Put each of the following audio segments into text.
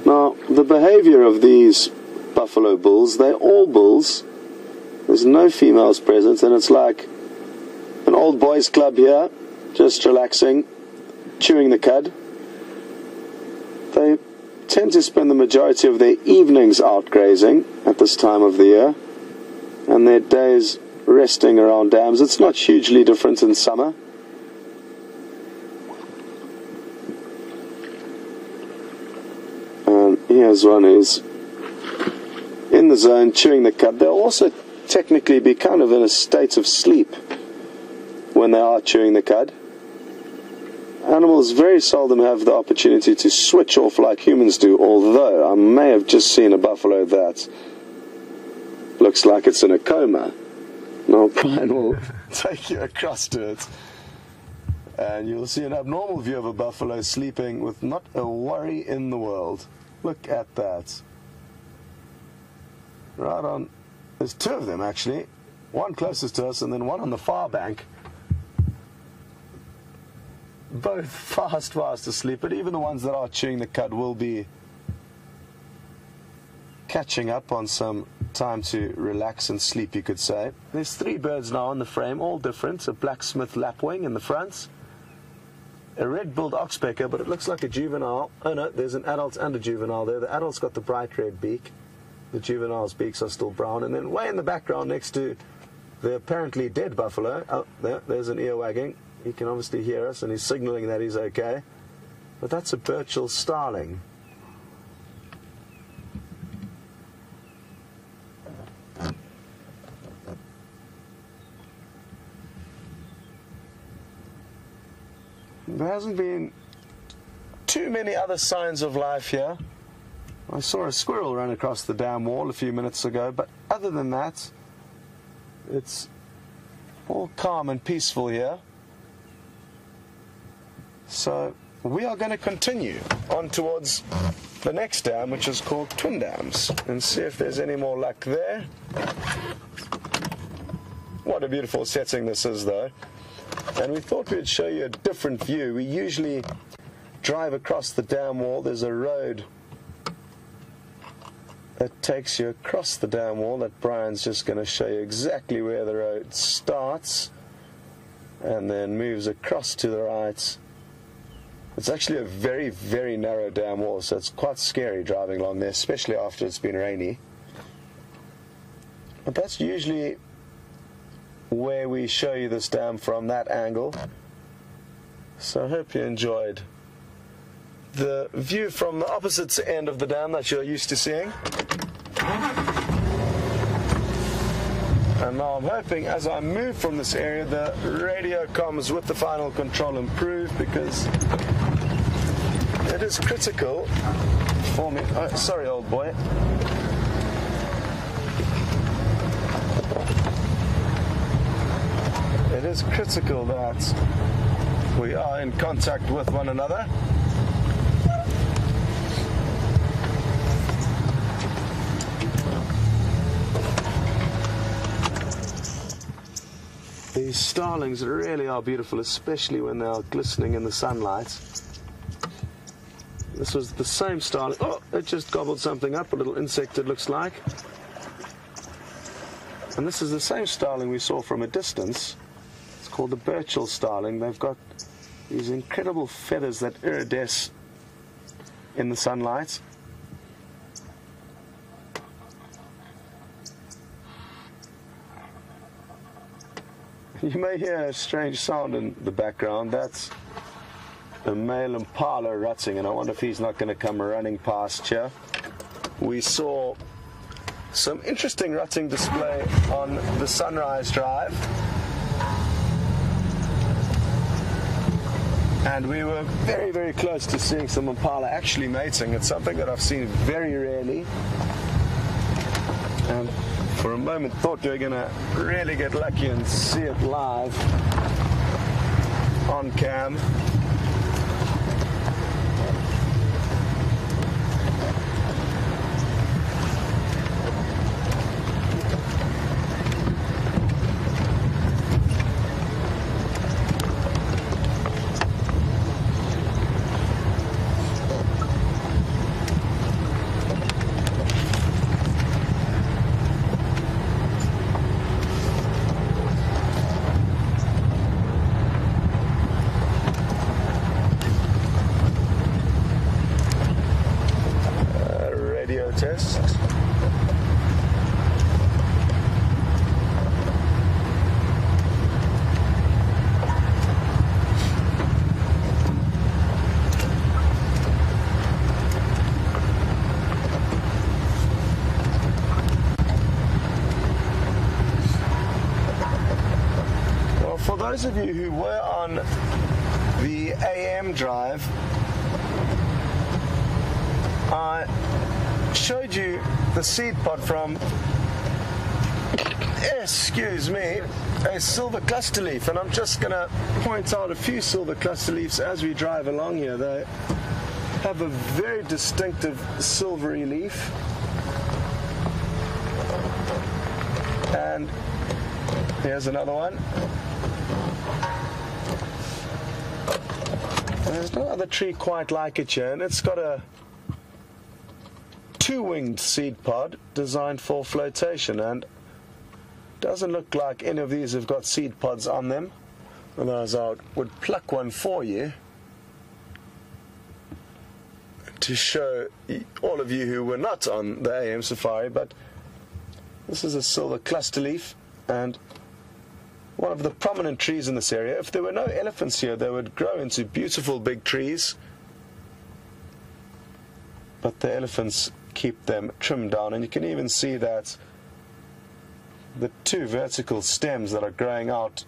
Now, the behavior of these buffalo bulls, they're all bulls. There's no females present, and it's like an old boys club here, just relaxing, chewing the cud. They tend to spend the majority of their evenings out grazing at this time of the year, and their days resting around dams. It's not hugely different in summer. And here's one who's in the zone, chewing the cud. They'll also technically be kind of in a state of sleep when they are chewing the cud. Animals very seldom have the opportunity to switch off like humans do, although I may have just seen a buffalo that looks like it's in a coma. Now Brian will take you across to it, and you'll see an abnormal view of a buffalo sleeping with not a worry in the world. Look at that. Right on. There's two of them actually, one closest to us and then one on the far bank. Both fast asleep, but even the ones that are chewing the cud will be catching up on some time to relax and sleep, you could say. There's three birds now on the frame, all different. A blacksmith lapwing in the front, a red-billed oxpecker, but it looks like a juvenile. Oh no, there's an adult and a juvenile there. The adult's got the bright red beak. The juvenile's beaks are still brown. And then way in the background next to the apparently dead buffalo, oh, there's an ear wagging. He can obviously hear us, and he's signaling that he's okay. But that's a Burchell starling. There hasn't been too many other signs of life here. I saw a squirrel run across the dam wall a few minutes ago, but other than that, it's all calm and peaceful here. So we are going to continue on towards the next dam, which is called Twin Dams, and see if there's any more luck there. What a beautiful setting this is, though. And we thought we'd show you a different view. We usually drive across the dam wall. There's a road that takes you across the dam wall that Brian's just going to show you exactly where the road starts and then moves across to the right. It's actually a very, very narrow dam wall, so it's quite scary driving along there, especially after it's been rainy. But that's usually where we show you this dam from, that angle. So I hope you enjoyed the view from the opposite end of the dam that you're used to seeing. And now I'm hoping as I move from this area the radio comms with the final control improve, because it is critical for me. Oh, sorry, old boy. It is critical that we are in contact with one another. These starlings really are beautiful, especially when they are glistening in the sunlight. This was the same starling. Oh, it just gobbled something up, a little insect it looks like. And this is the same starling we saw from a distance. It's called the Burchell starling. They've got these incredible feathers that iridesce in the sunlight. You may hear a strange sound in the background. That's a male impala rutting, and I wonder if he's not going to come running past here. We saw some interesting rutting display on the Sunrise Drive, and we were very, very close to seeing some impala actually mating. It's something that I've seen very rarely, and for a moment thought we were going to really get lucky and see it live on cam. test. Well, for those of you who were on the AM drive, I showed you the seed pod from, excuse me, a silver cluster leaf, and I'm just going to point out a few silver cluster leaves as we drive along here. They have a very distinctive silvery leaf, and here's another one. There's no other tree quite like it here, and it's got a two-winged seed pod designed for flotation, and doesn't look like any of these have got seed pods on them. Otherwise I would pluck one for you to show all of you who were not on the AM safari. But this is a silver cluster leaf, and one of the prominent trees in this area. If there were no elephants here, they would grow into beautiful big trees, but the elephants keep them trimmed down, and you can even see that the two vertical stems that are growing out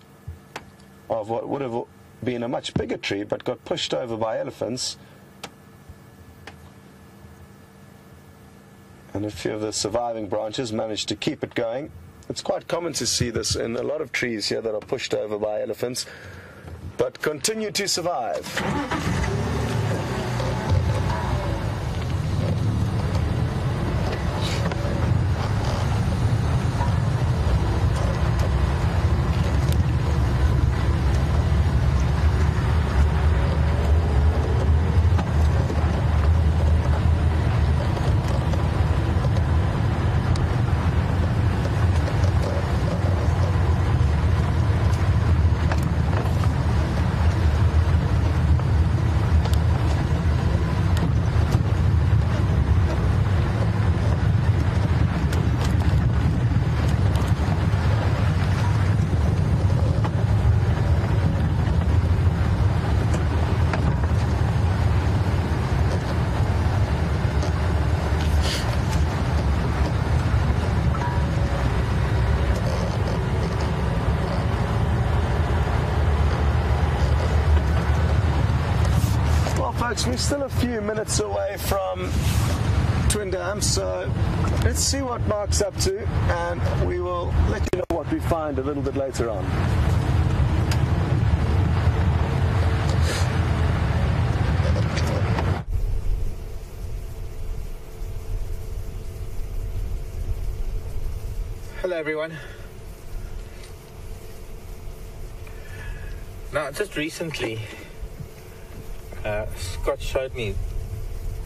of what would have been a much bigger tree but got pushed over by elephants, and a few of the surviving branches managed to keep it going. It's quite common to see this in a lot of trees here that are pushed over by elephants but continue to survive. We're still a few minutes away from Twin Dams, so let's see what Mark's up to, and we will let you know what we find a little bit later on. Hello everyone. Now, just recently Scott showed me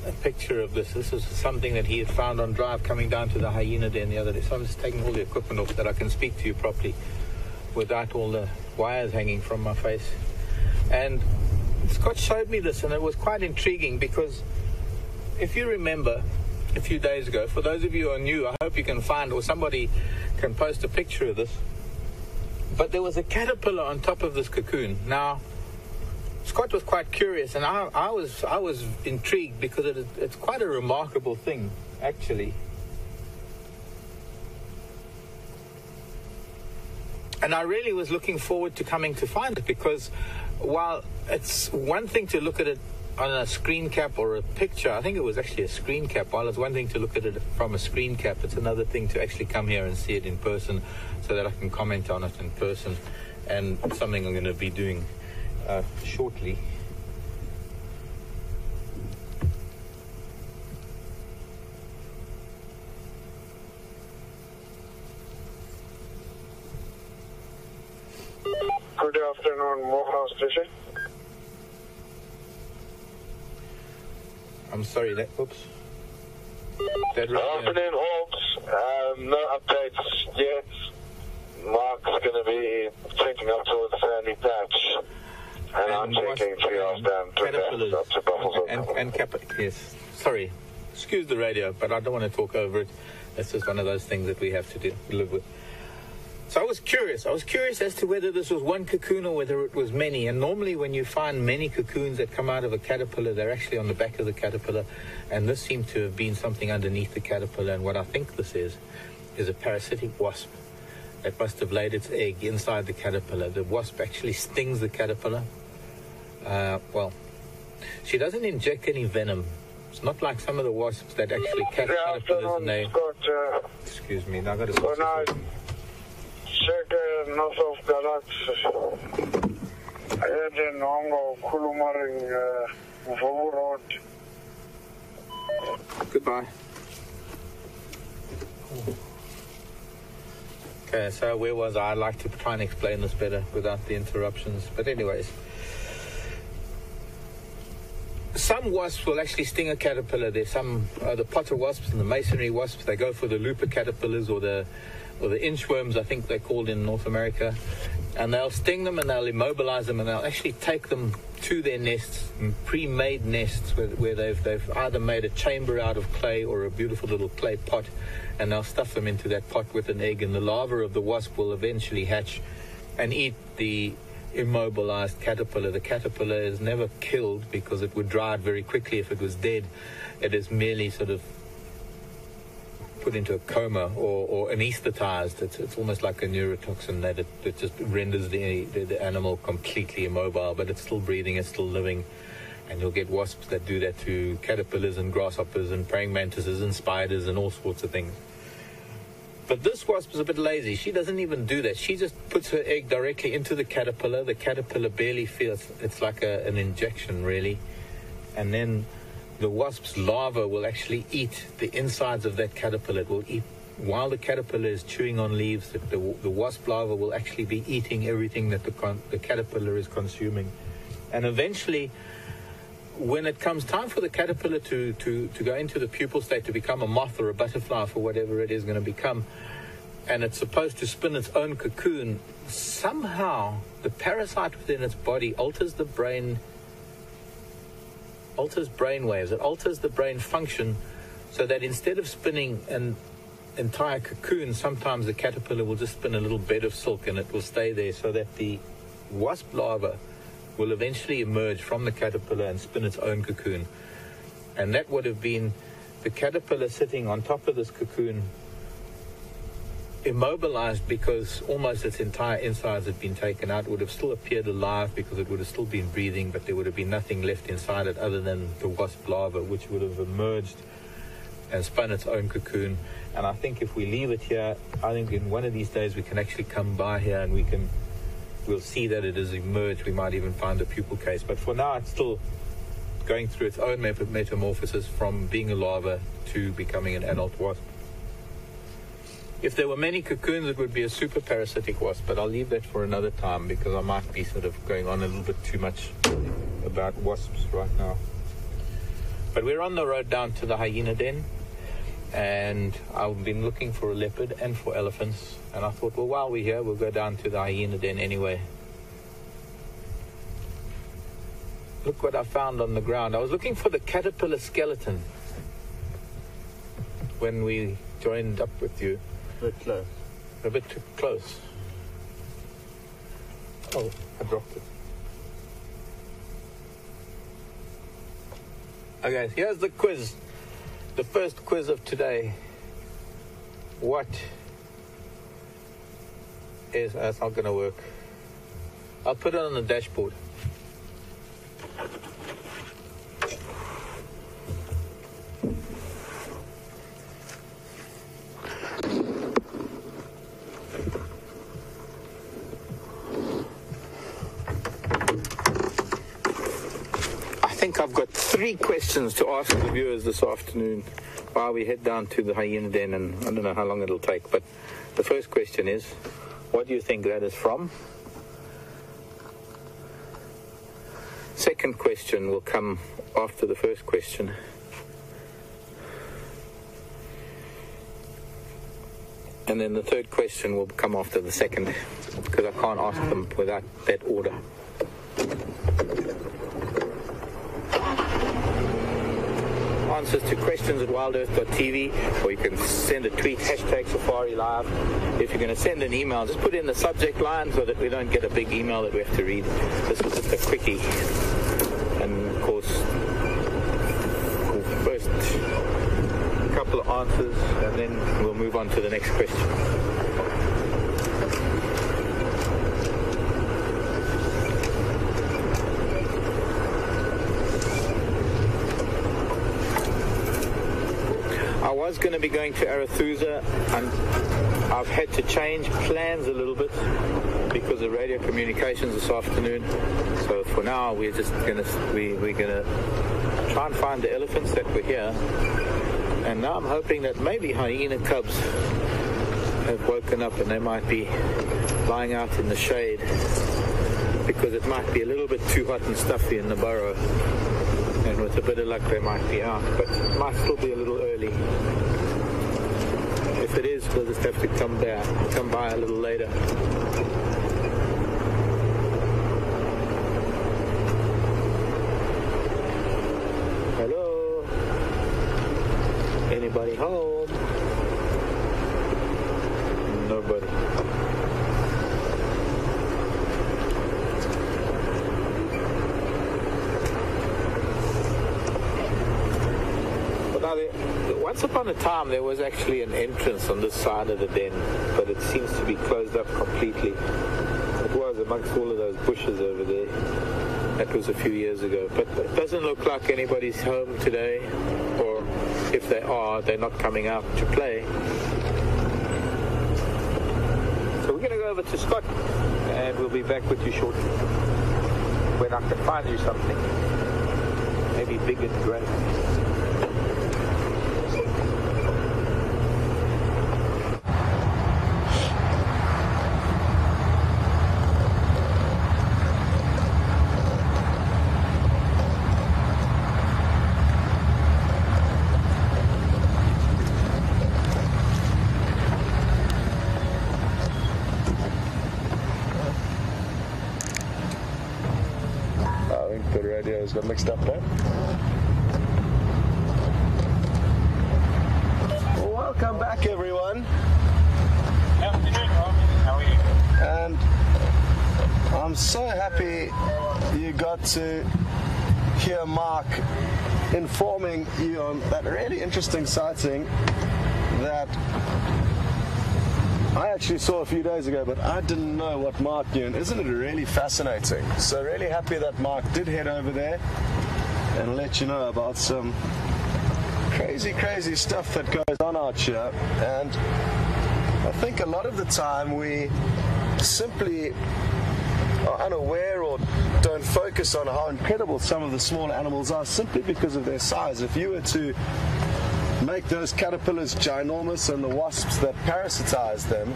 a picture of this. This was something that he had found on drive coming down to the hyena den the other day. So I'm just taking all the equipment off that I can speak to you properly without all the wires hanging from my face. And Scott showed me this, and it was quite intriguing because if you remember a few days ago, for those of you who are new, I hope you can find, or somebody can post a picture of this, but there was a caterpillar on top of this cocoon. Now, Scott was quite curious, and I was intrigued because it's quite a remarkable thing, actually. And I really was looking forward to coming to find it, because while it's one thing to look at it on a screen cap or a picture, I think it was actually a screen cap. While it's one thing to look at it from a screen cap, it's another thing to actually come here and see it in person so that I can comment on it in person, and something I'm going to be doing shortly. Good afternoon, Morehouse Station. I'm sorry, oops. Good afternoon, Hawks. No updates yet. Mark's going to be taking up towards Sandy Patch. And I'm taking 3 hours down to Buffalo. Yes. Sorry, Excuse the radio, but I don't want to talk over it. It's just one of those things that we have to live with. So I was curious. I was curious as to whether this was one cocoon or whether it was many. And normally when you find many cocoons that come out of a caterpillar, they're actually on the back of the caterpillar. And this seemed to have been something underneath the caterpillar. And what I think this is a parasitic wasp that must have laid its egg inside the caterpillar. The wasp actually stings the caterpillar. Well, she doesn't inject any venom. It's not like some of the wasps that actually catch caterpillars and they... Excuse me, now I've got to switch this off. Zeker nog of dat er nog kulumering vooruit. Goodbye. Okay, so where was I? I'd like to try and explain this better without the interruptions. But anyways, some wasps will actually sting a caterpillar. There's some the potter wasps and the masonry wasps. They go for the looper caterpillars or the inchworms, I think they're called in North America, and they'll sting them and they'll immobilize them and they'll actually take them to their nests, pre-made nests where they've either made a chamber out of clay or a beautiful little clay pot, and they'll stuff them into that pot with an egg, and the larva of the wasp will eventually hatch and eat the immobilized caterpillar. The caterpillar is never killed because it would dry out very quickly if it was dead. It is merely sort of put into a coma or anesthetized. It's almost like a neurotoxin that it just renders the animal completely immobile, but it's still breathing, it's still living. And you'll get wasps that do that to caterpillars and grasshoppers and praying mantises and spiders and all sorts of things. But this wasp is a bit lazy. She doesn't even do that. She just puts her egg directly into the caterpillar. The caterpillar barely feels. It's like an injection, really. And then the wasp's larva will actually eat the insides of that caterpillar. It will eat, while the caterpillar is chewing on leaves, the wasp larva will actually be eating everything that the caterpillar is consuming. And eventually, when it comes time for the caterpillar to go into the pupal state, to become a moth or a butterfly for whatever it is going to become, and it's supposed to spin its own cocoon, somehow the parasite within its body alters the brain, alters brain waves. It alters the brain function so that instead of spinning an entire cocoon, sometimes the caterpillar will just spin a little bed of silk and it will stay there, so that the wasp larva will eventually emerge from the caterpillar and spin its own cocoon. And that would have been the caterpillar sitting on top of this cocoon, immobilized because almost its entire insides had been taken out. It would have still appeared alive because it would have still been breathing, but there would have been nothing left inside it other than the wasp larva, which would have emerged and spun its own cocoon. And I think if we leave it here, I think in one of these days we can actually come by here and we'll see that it has emerged. We might even find a pupal case, but for now it's still going through its own metamorphosis from being a larva to becoming an adult wasp. If there were many cocoons, it would be a super parasitic wasp, but I'll leave that for another time because I might be sort of going on a little bit too much about wasps right now. But we're on the road down to the hyena den, and I've been looking for a leopard and for elephants, and I thought, well, while we're here, we'll go down to the hyena den anyway. Look what I found on the ground. I was looking for the caterpillar skeleton when we joined up with you. A bit close. A bit too close. Oh, I dropped it. Okay, here's the quiz. The first quiz of today. What is... That's not going to work. I'll put it on the dashboard. I think I've got 3 questions to ask the viewers this afternoon while we head down to the hyena den, and I don't know how long it'll take, but the first question is, what do you think that is from? Second question will come after the first question. And then the third question will come after the second, because I can't ask them without that order. answers to questions@wildearth.tv, or you can send a tweet, #SafariLive. If you're going to send an email, just put in the subject line so that we don't get a big email that we have to read. This is just a quickie. And of course, first couple of answers, and then we'll move on to the next question. I was going to be going to Arathusa, and I've had to change plans a little bit because of radio communications this afternoon. So for now, we're just going to try and find the elephants that were here. And now I'm hoping that maybe hyena cubs have woken up and they might be lying out in the shade, because it might be a little bit too hot and stuffy in the burrow. And with a bit of luck, they might be out, but it might still be a little early. If it is, we'll just have to come by a little later. Hello? Anybody home? Nobody. Once upon a time, there was actually an entrance on this side of the den, but it seems to be closed up completely. It was amongst all of those bushes over there. That was a few years ago. But it doesn't look like anybody's home today, or if they are, they're not coming out to play. So we're going to go over to Scott, and we'll be back with you shortly, when I can find you something. Maybe big and great. Got mixed up there. Welcome back, everyone. Afternoon, Rob. How are you? And I'm so happy you got to hear Mark informing you on that really interesting sighting that I actually saw a few days ago, but I didn't know what Mark knew, and isn't it really fascinating? So really happy that Mark did head over there and let you know about some crazy stuff that goes on out here. And I think a lot of the time we simply are unaware or don't focus on how incredible some of the small animals are simply because of their size. If you were to make those caterpillars ginormous and the wasps that parasitize them,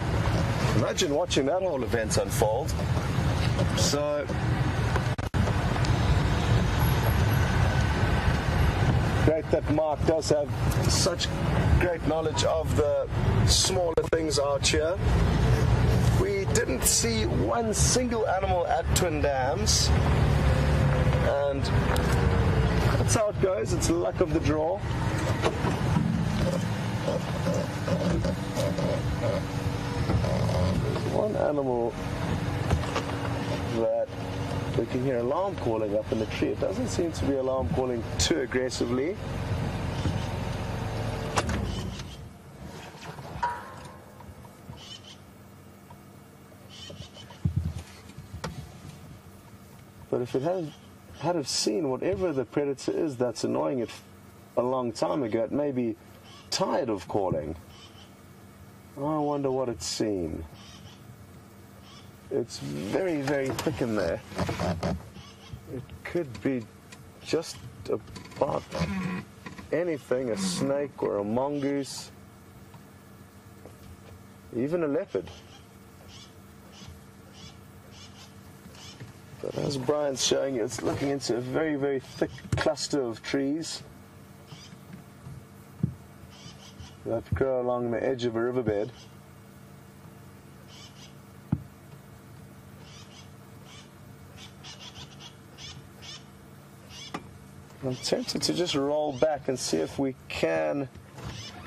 imagine watching that whole event unfold. So great that Mark does have such great knowledge of the smaller things out here. We didn't see one single animal at Twin Dams, and that's how it goes. It's the luck of the draw. One animal that we can hear alarm calling up in the tree. It doesn't seem to be alarm calling too aggressively. But if it had have seen whatever the predator is that's annoying it a long time ago, it may be tired of calling. I wonder what it's seen. It's very thick in there. It could be just about anything, a snake or a mongoose, even a leopard. But as Brian's showing you, it's looking into a very thick cluster of trees that grow along the edge of a riverbed. I'm tempted to just roll back and see if we can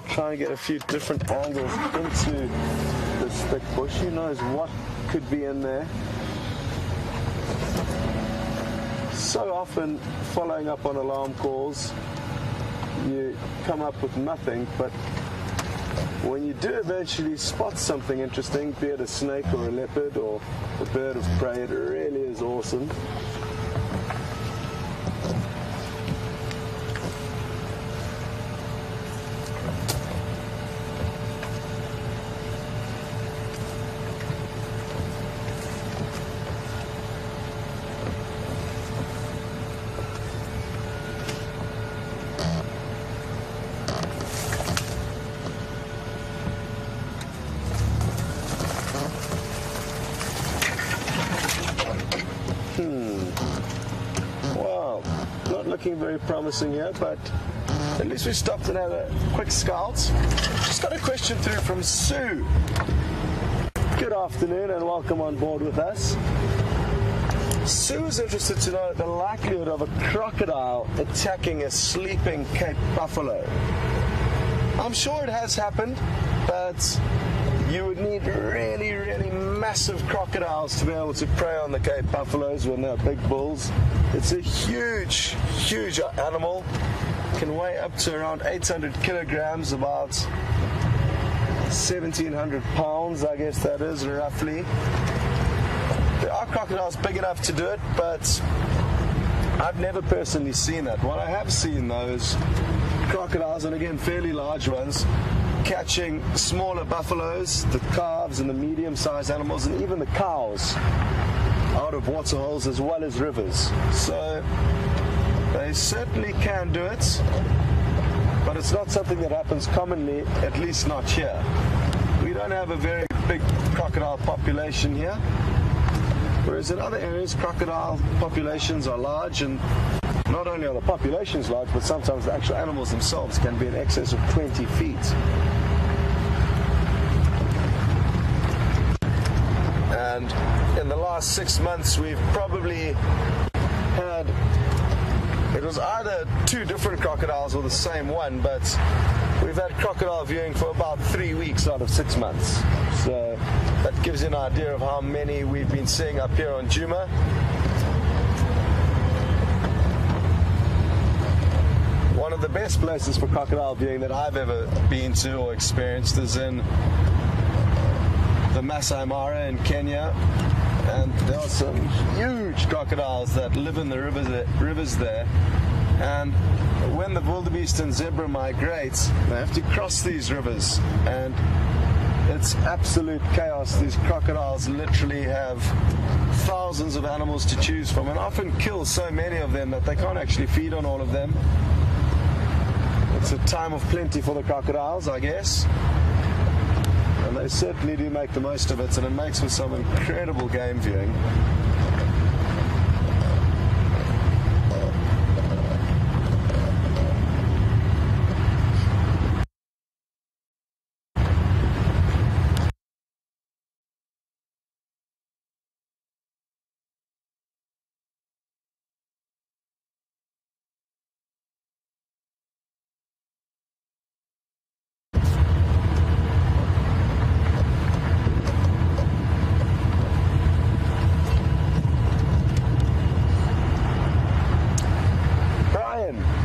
try and get a few different angles into this thick bush. Who knows what could be in there. So often, following up on alarm calls, you come up with nothing, but when you do eventually spot something interesting, be it a snake or a leopard or a bird of prey, it really is awesome. Well, not looking very promising here, but at least we stopped and had a quick scout. Just got a question through from Sue. Good afternoon and welcome on board with us. Sue is interested to know the likelihood of a crocodile attacking a sleeping Cape buffalo. I'm sure it has happened, but you would need really, really massive crocodiles to be able to prey on the Cape buffaloes when they're big bulls. It's a huge, huge animal. Can weigh up to around 800 kilograms, about 1,700 pounds, I guess that is, roughly. There are crocodiles big enough to do it, but I've never personally seen that. What I have seen, though, is crocodiles, and again, fairly large ones, catching smaller buffaloes, the calves and the medium-sized animals, and even the cows out of waterholes as well as rivers. So they certainly can do it, but it's not something that happens commonly, at least not here. We don't have a very big crocodile population here, whereas in other areas crocodile populations are large, and not only are the populations large, but sometimes the actual animals themselves can be in excess of 20 feet. And in the last 6 months, we've probably had, it was either two different crocodiles or the same one, but we've had crocodile viewing for about 3 weeks out of 6 months. So that gives you an idea of how many we've been seeing up here on Djuma. One of the best places for crocodile viewing that I've ever been to or experienced is in the Masai Mara in Kenya, and there are some huge crocodiles that live in the rivers there, and when the wildebeest and zebra migrate, they have to cross these rivers, and it's absolute chaos. These crocodiles literally have thousands of animals to choose from, and often kill so many of them that they can't actually feed on all of them. It's a time of plenty for the crocodiles, I guess. And they certainly do make the most of it, and it makes for some incredible game viewing.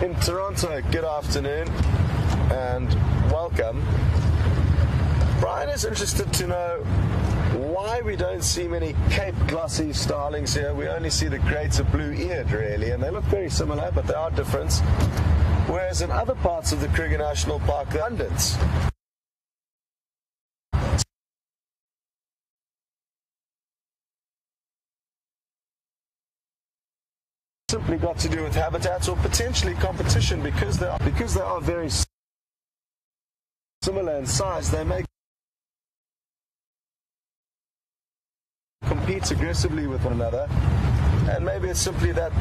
In Toronto, good afternoon and welcome. Brian is interested to know why we don't see many Cape glossy starlings here. We only see the greater blue-eared, really, and they look very similar, but they are different. Whereas in other parts of the Kruger National Park, they're abundant. Simply got to do with habitats or potentially competition, because they are very similar in size. They may compete aggressively with one another, and maybe it's simply that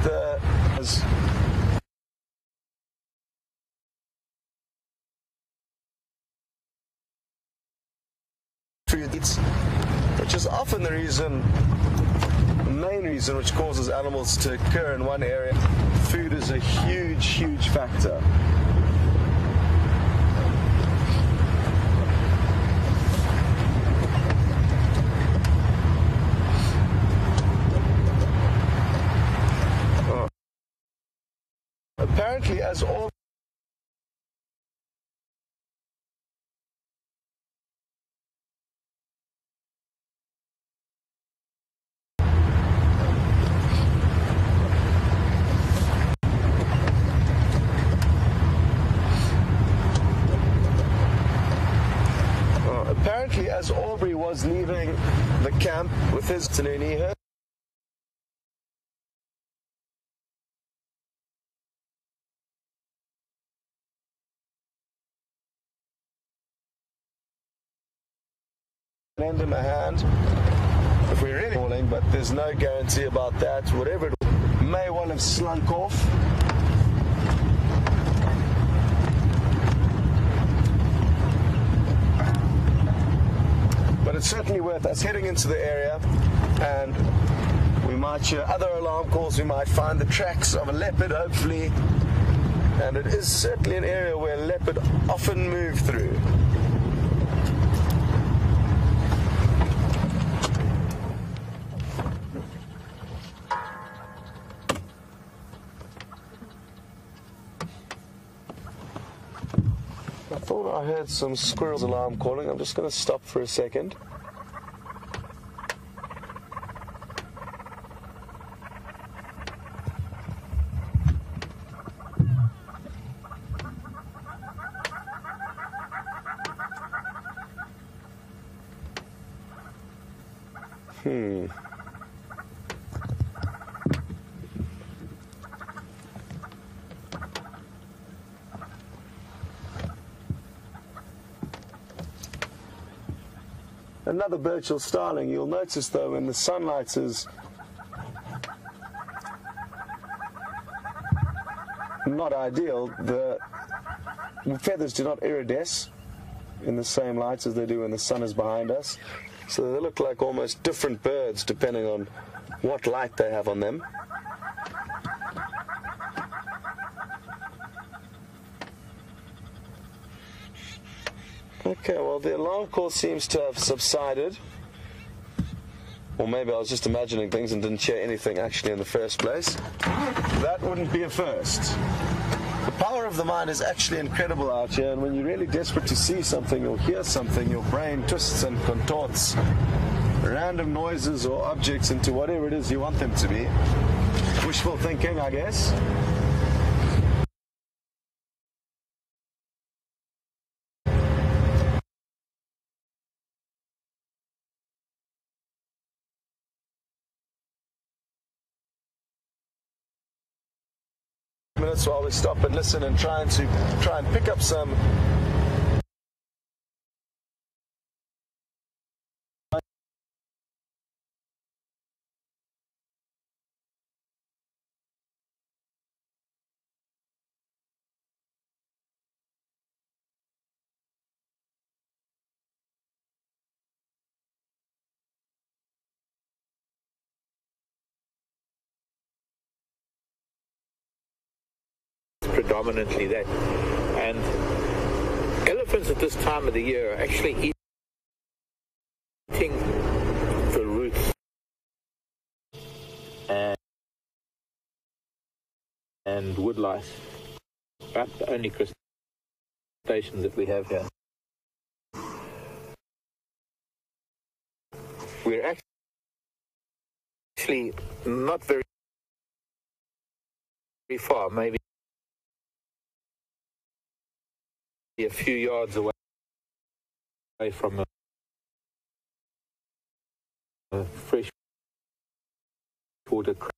which is often the reason main reason which causes animals to occur in one area. Food is a huge, huge factor. Apparently, as all apparently, as Aubrey was leaving the camp with his Tanuni, he heard lend him a hand if we're really falling, but there's no guarantee about that. Whatever it may well have slunk off. But it's certainly worth us heading into the area, and we might hear other alarm calls. We might find the tracks of a leopard, hopefully, and it is certainly an area where leopard often move through. I thought I heard some squirrels alarm calling. I'm just going to stop for a second. Another Burchell starling. You'll notice though when the sunlight is not ideal, the feathers do not iridesce in the same light as they do when the sun is behind us. So they look like almost different birds depending on what light they have on them. Okay, well, the alarm call seems to have subsided. Or maybe I was just imagining things and didn't hear anything actually in the first place. That wouldn't be a first. The power of the mind is actually incredible out here, and when you're really desperate to see something or hear something, your brain twists and contorts random noises or objects into whatever it is you want them to be. Wishful thinking, I guess. Minutes while we stop and listen and try and pick up some predominantly that. And elephants at this time of the year are actually eating the roots and woodlice. About the only crustaceans that we have here. We're actually not very far, maybe a few yards away from a fresh water creek.